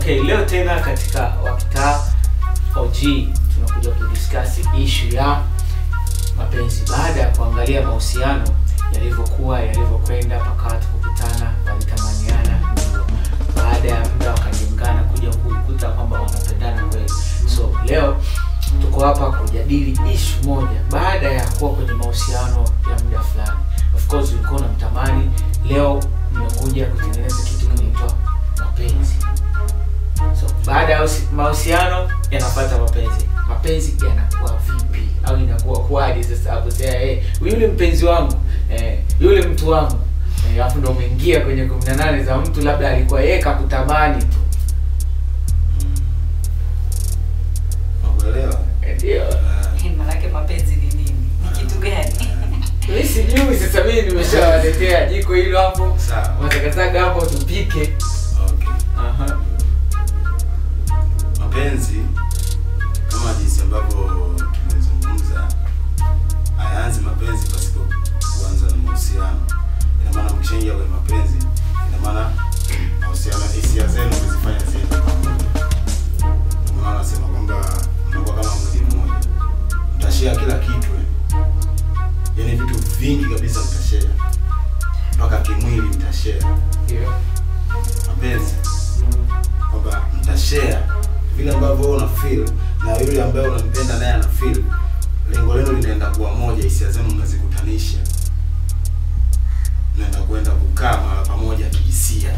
Okay, leo tena katika Wakitaa OG tunakuja kudiscuss issue ya mapenzi baada ya kuangalia mahusiano yalivyokwenda mpaka watu kukutana, walitamaniana, ndio baada ya muda wakajengana kuja kukuta kwamba wanapendana kweli. So leo tuko hapa kujadili issue moja baada ya kuwa kwenye mahusiano ya muda fulani. Of course ulikuwa unamtamani, leo mmekuja kutengeneza kitu kinaitwa mapenzi. So baada ya mahusiano yanafuata mapenzi. Mapenzi yanakuwa vipi au inakuwa kwaje sasa hapo sasa yule mpenzi wangu, yule mtu wangu, hapo ndo umeingia kwenye 18 za mtu labda alikuwa yeye kakutamani tu. Unaelewa? Ndio. Maana mapenzi ni nini? Ni kitu gani? Mimi sijui, sasa mimi nimeshawaletea jiko hilo hapo. Sawa. Watakataga hapo tupike. Okay. Aha. Mapenzi kama jinsi ambavyo tumezungumza, hayaanzi mapenzi pasipo kuanza na mahusiano. Ina maana mkishaingia kwenye mapenzi, ina maana mahusiano, hisia zenu mzifanya ziende pamoja. Maana nasema kwamba mnakuwa kama mwili mmoja. Mtashare kila kitu. Yaani vitu vingi kabisa mtashare. Mpaka kimwili mtashare. Ndio. Mapenzi kwamba mtashare vile ambavyo una feel na yule ambaye unampenda naye ana feel. Lengo lenu linaenda kuwa moja, hisia zenu mnazikutanisha. Mnaenda kwenda kukaa mahali pamoja kihisia.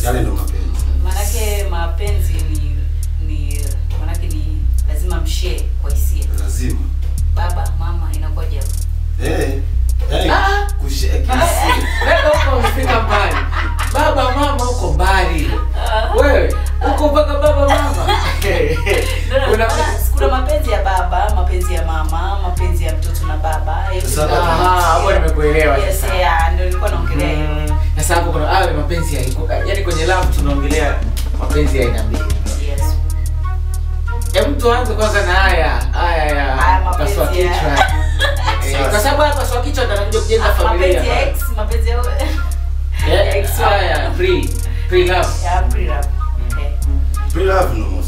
Yale ndo mapenzi. Mapenzi ni lazima mshare kwa hisia. Lazima. Baba, mama inakuwaje hapo? Yaani kushare kihisia. Wewe uko umefika mbali. Baba mama uko mbali. Wewe uko mpaka baba mama. Kuna mapenzi ya baba, mapenzi ya mama, mapenzi ya mtoto na baba. Hapo nimekuelewa sasa. Yes, ndio nilikuwa naongelea hiyo. Sasa hapo kuna mapenzi ya yaani kwenye love tunaongelea mapenzi ya aina mbili. Yes. Mtu aanze kwanza na haya paswa kichwa. Kwa sababu hapa paswa kichwa anakuja kujenga familia. Mapenzi ya ex, mapenzi ya ex haya pre love. Yeah, pre love. Okay. Pre love no more.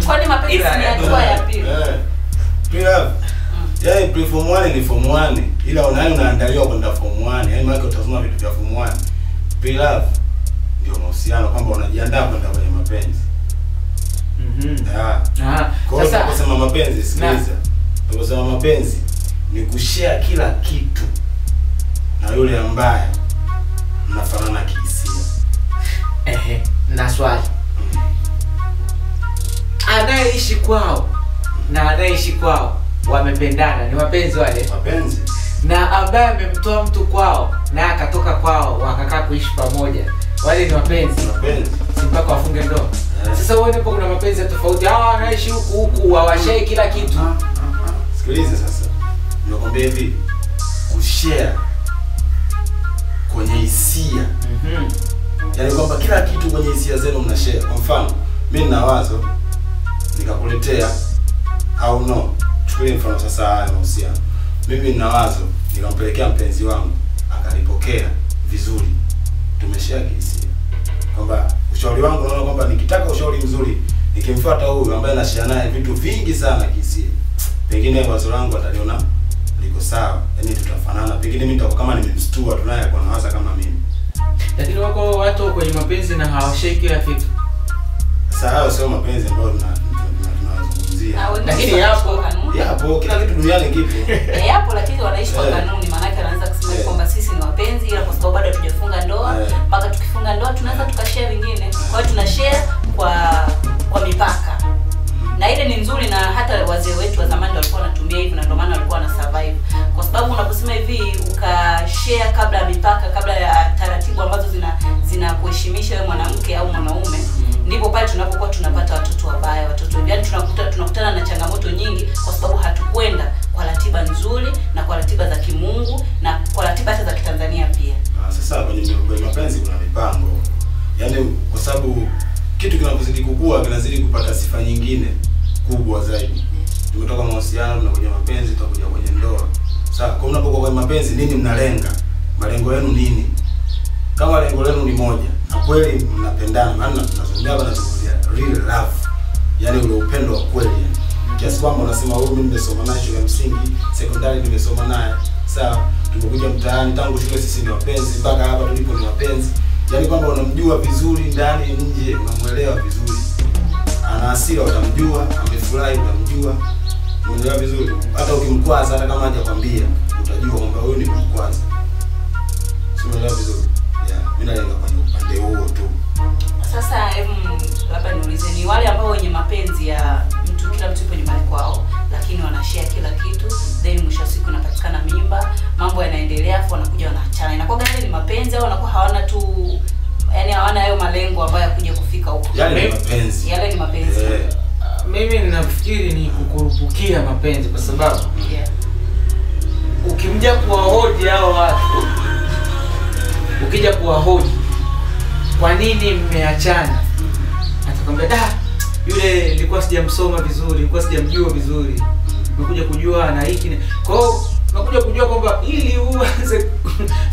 Kwani mapenzi ni hatua ya pili? Pre love. Yaani pre form 1 ni form 1, ila unaandaliwa kwenda form 1. Yaani maana utasoma vitu vya form 1. Pre love ndio mahusiano kwamba unajiandaa kwenda kwenye mapenzi. Kwa hiyo kusema mapenzi, sikiliza. Kusema mapenzi ni kushare kila kitu na yule ambaye mnafanana kihisia. Na swali. Anayeishi kwao na anayeishi kwao wamependana, ni mapenzi wale? Mapenzi. Na ambaye amemtoa mtu kwao na akatoka kwao wakakaa kuishi pamoja, wale ni mapenzi? Mapenzi. Si mpaka wafunge ndoa. Sasa uone hapo kuna mapenzi tofauti. Hawa wanaishi huku hawashare kila kitu. Sikiliza sasa. Nimekwambia hivi, kushare kwenye hisia. Yaani kwamba kila kitu kwenye hisia zenu mnashare. Kwa mfano, mimi nina wazo nikakuletea au no. Chukulia mfano sasa haya mahusiano. Mimi nina wazo nikampelekea mpenzi wangu, akalipokea vizuri. Tumeshare kihisia. Kwamba ushauri wangu naona kwamba nikitaka ushauri mzuri, nikimfuata huyu ambaye nashare naye vitu vingi sana kihisia, pengine wazo langu ataliona liko sawa. Yaani tutafanana. Pengine mimi nitakuwa kama nimemstua tunaye kwa nawaza kama mimi. Lakini wako watu kwenye mapenzi na hawashare kila kitu. Sasa hayo sio mapenzi ambayo tunazungumzia. Lakini yapo kila kitu duniani kipo. Yapo, lakini wanaishi kwa kanuni. Maana yake anaanza kusema kwamba sisi ni wapenzi, ila kwa sababu bado hatujafunga ndoa, mpaka tukifunga ndoa tunaweza tukashare vingine. Kwa hiyo tunashare kwa mipaka. Na ile ni nzuri, na hata wazee wetu wa zamani walikuwa wanatumia hivi, na ndio maana walikuwa wana survive. Kwa sababu unaposema hivi ukashare kabla ya mipaka, kabla ya taratibu ambazo zinakuheshimisha wewe mwanamke au mwanaume, ndipo pale tunapokuwa tunapata watoto wabaya, watoto yani tunakutana na changamoto nyingi, kwa sababu hatukwenda kwa ratiba nzuri na kwa ratiba za kimungu na kwa ratiba hata za Kitanzania pia. Sasa kwenye mapenzi kuna mipango. Yaani kwa sababu kitu kinapozidi kukua kinazidi kupata sifa nyingine kubwa zaidi. Tumetoka mahusiano tunakuja mapenzi, tutakuja kwenye ndoa. Sasa kwa mnapokuwa kwenye mapenzi nini mnalenga? Malengo yenu nini? kama lengo lenu ni moja na kweli mnapendana, maana tunazungumzia hapa nazungumzia real love, yani ule upendo wa kweli, kiasi kwamba unasema wewe, mimi nimesoma naye shule ya msingi, sekondari nimesoma naye, sawa, tumekuja mtaani tangu shule, sisi ni wapenzi mpaka hapa tulipo ni wapenzi, yani kwamba unamjua vizuri ndani nje, unamuelewa vizuri, ana hasira utamjua, amefurahi utamjua, unaelewa vizuri, hata ukimkwaza, hata kama hajakwambia utajua kwamba huyu ni mkwaza, unaelewa vizuri. Mimi nalenga kwenye upande huo tu. Sasa labda niulize, ni wale ambao wenye mapenzi ya mtu, kila mtu yupo nyumbani kwao, lakini wanashare kila kitu, then mwisho siku inapatikana mimba, mambo yanaendelea, afu wanakuja wanaachana. Inakuwa gani, ni mapenzi au wanakuwa hawana tu, yani hawana hayo malengo ambayo yakuja kufika huko? Yale ni mapenzi. Yale ni mapenzi. Mimi ninafikiri ni kukurupukia mapenzi, kwa sababu ukimja kuwahoji hao watu, ukija kuwahoji kwa nini mmeachana, atakwambia yule nilikuwa sijamsoma vizuri, nilikuwa sijamjua vizuri, nimekuja kujua na hiki. Kwa hiyo unakuja kujua kwamba ili uanze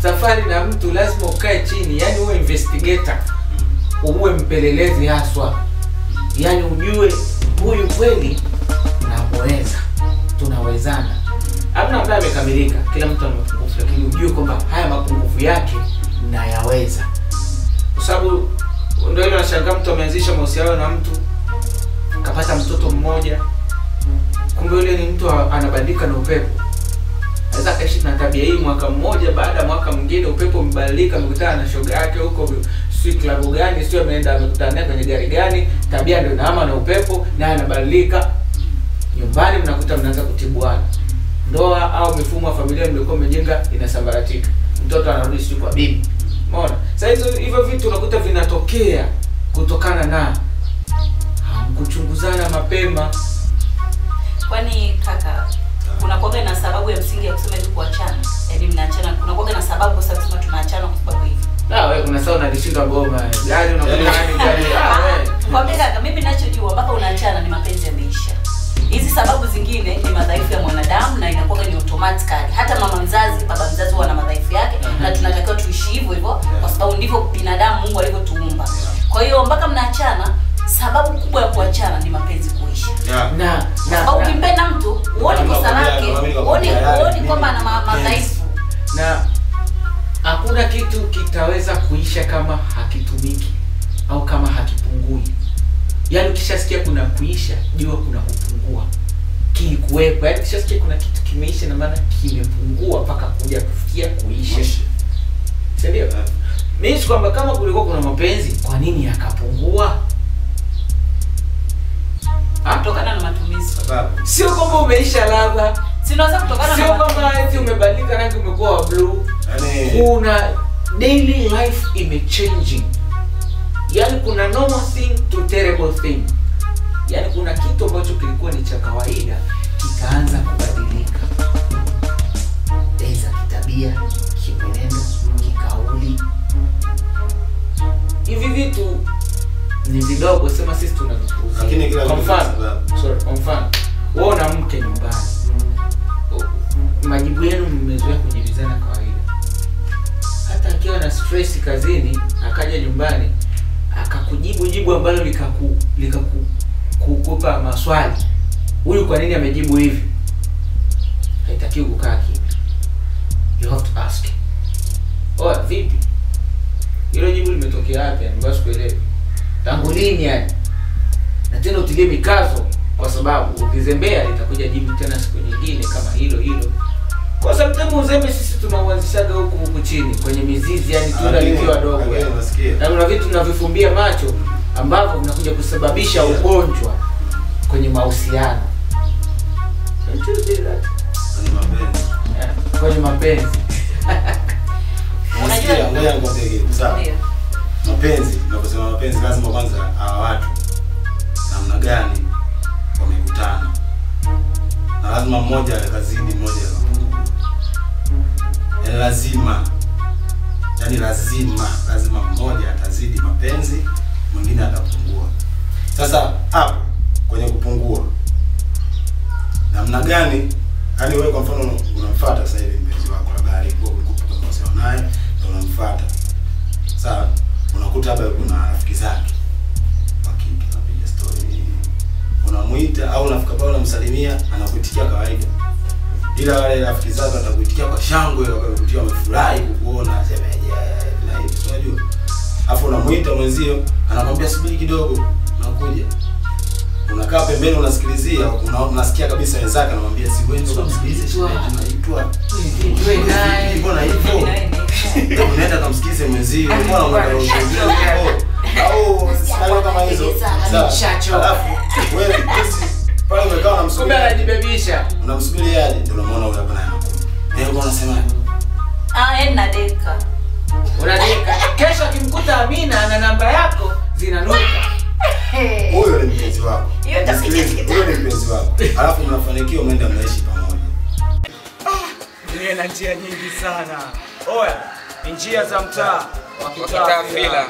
safari na mtu lazima ukae chini, yani uwe investigator, uwe mpelelezi haswa, yani ujue huyu kweli namweza, tunawezana. Hamna ambaye amekamilika, kila mtu ana mapungufu, lakini ujue kwamba haya mapungufu yake nayaweza. Kwa sababu ndio ile unashangaa mtu ameanzisha mahusiano na mtu, kapata mtoto mmoja, kumbe yule ni mtu anabadilika na upepo. Anaweza kaishi na tabia hii mwaka mmoja, baada mwaka mwingine upepo mbadilika, amekutana na shoga yake huko si klabu gani, sio ameenda amekutana naye kwenye gari gani, tabia ndio inaama na upepo na anabadilika. Nyumbani mnakuta mnaanza kutibuana. Ndoa au mifumo ya familia mlikuwa mmejenga inasambaratika. Mtoto anarudi sio kwa bibi. Umeona? Sasa hivyo vitu unakuta vinatokea kutokana na hamkuchunguzana mapema. Kwani kaka, kuna kuwaga na sababu ya msingi ya kusema tu kuachana? Yaani mnaachana, kuna kuwaga na sababu kwa sababu kusema tunaachana kwa sababu hivi? Wewe kuna sawa unalishinda goma. Yaani unakuta nani gani? Wewe. Kwa mimi kaka, mimi ninachojua mpaka unaachana ni mapenzi yameisha. Hizi sababu zingine ni madhaifu ya mwanadamu na inakuwa ni automatically. Hata mama mzazi, baba mzazi wana madhaifu yake na tunatakiwa tuishi hivyo hivyo kwa sababu ndivyo binadamu Mungu alivyotuumba. Kwa hiyo mpaka mnaachana, sababu kubwa ya kuachana ni mapenzi kuisha. Na ukimpenda mtu, uone kosa lake, uone kwamba ana madhaifu. Na hakuna kitu kitaweza kuisha kama hakitumiki au kama hakipungui. Yaani ukishasikia kuna kuisha, jua kuna kupungua. Kilikuwepo, yaani ukishasikia kuna kitu kimeisha na maana kimepungua mpaka kuja kufikia kuisha. Ndio. Mimi kwamba kama kulikuwa kuna mapenzi, kwa nini yakapungua? Kutokana na matumizi. Sababu Sio kwamba umeisha ladha. Sinaweza kutokana na sio kwamba eti umebadilika rangi umekuwa wa blue. Yaani Kuna daily life imechanging. Yaani kuna normal thing to terrible thing. Yaani kuna kitu ambacho kilikuwa ni cha kawaida kikaanza kubadilika. Aidha kitabia, kimwenendo, kikauli. Hivi vitu ni vidogo, sema sisi tunavipuuzia. Lakini kila kwa mfano, sababu. kwa mfano, wewe na mke nyumbani. Majibu yenu mmezoea kujibizana kawaida. Hata akiwa na stress kazini, akaja nyumbani, akakujibu jibu ambalo likakupa maswali. Huyu kwa nini amejibu hivi? Haitakiwi kukaa kimya. You have to ask. Vipi? Hilo jibu limetokea wapi? Basi kuelewe. Tangu lini yani? Na tena utilie mikazo kwa sababu ukizembea litakuja jibu tena siku nyingine kama hilo. Kwa sababu uzembe sisi tunauanzishaga huku chini kwenye mizizi, yani tunda likiwa dogo. Na kuna vitu tunavifumbia macho ambavyo vinakuja kusababisha ugonjwa kwenye mahusiano. Kwenye mapenzi. Unasikia, ngoja nikwambie kitu, sawa? Ndio. Mapenzi, tunaposema mapenzi lazima kwanza hawa watu namna gani wamekutana. Na lazima mmoja akazidi mmoja akapungua. Lazima mmoja atazidi mapenzi, mwingine atapungua. Sasa hapo kwenye kupungua namna gani? Yaani wewe kwa mfano unamfuata sasa hivi mpenzi wako labda alikuwa ulikuwa mahusiano naye na unamfuata. ila wale rafiki zako watakuitikia kwa shangwe, wakakutia wamefurahi kukuona shemeji na hivi unajua. Alafu unamuita mwenzio anakwambia subiri kidogo nakuja. Unakaa pembeni unasikilizia, unasikia kabisa wenzake anamwambia si wewe ndio kumsikilize shemeji unaitwa. Mbona hivyo? Unaenda kumsikilize mwenzio, mbona unaongea au sio kama hizo. Alafu wewe pale umekaa unamsubiri anajibebisha. Unamsubiri aje ndio unamuona yule hapa naye. Leo unasema na deka. Unadeka. Kesho akimkuta Amina na namba yako zinanuka. Huyo ni mpenzi wako. Hiyo tasikiti. Huyo ni mpenzi wako. Alafu mnafanikiwa mnaenda mnaishi pamoja. Dunia ina njia nyingi sana. Oya, njia za mtaa wa kitaa.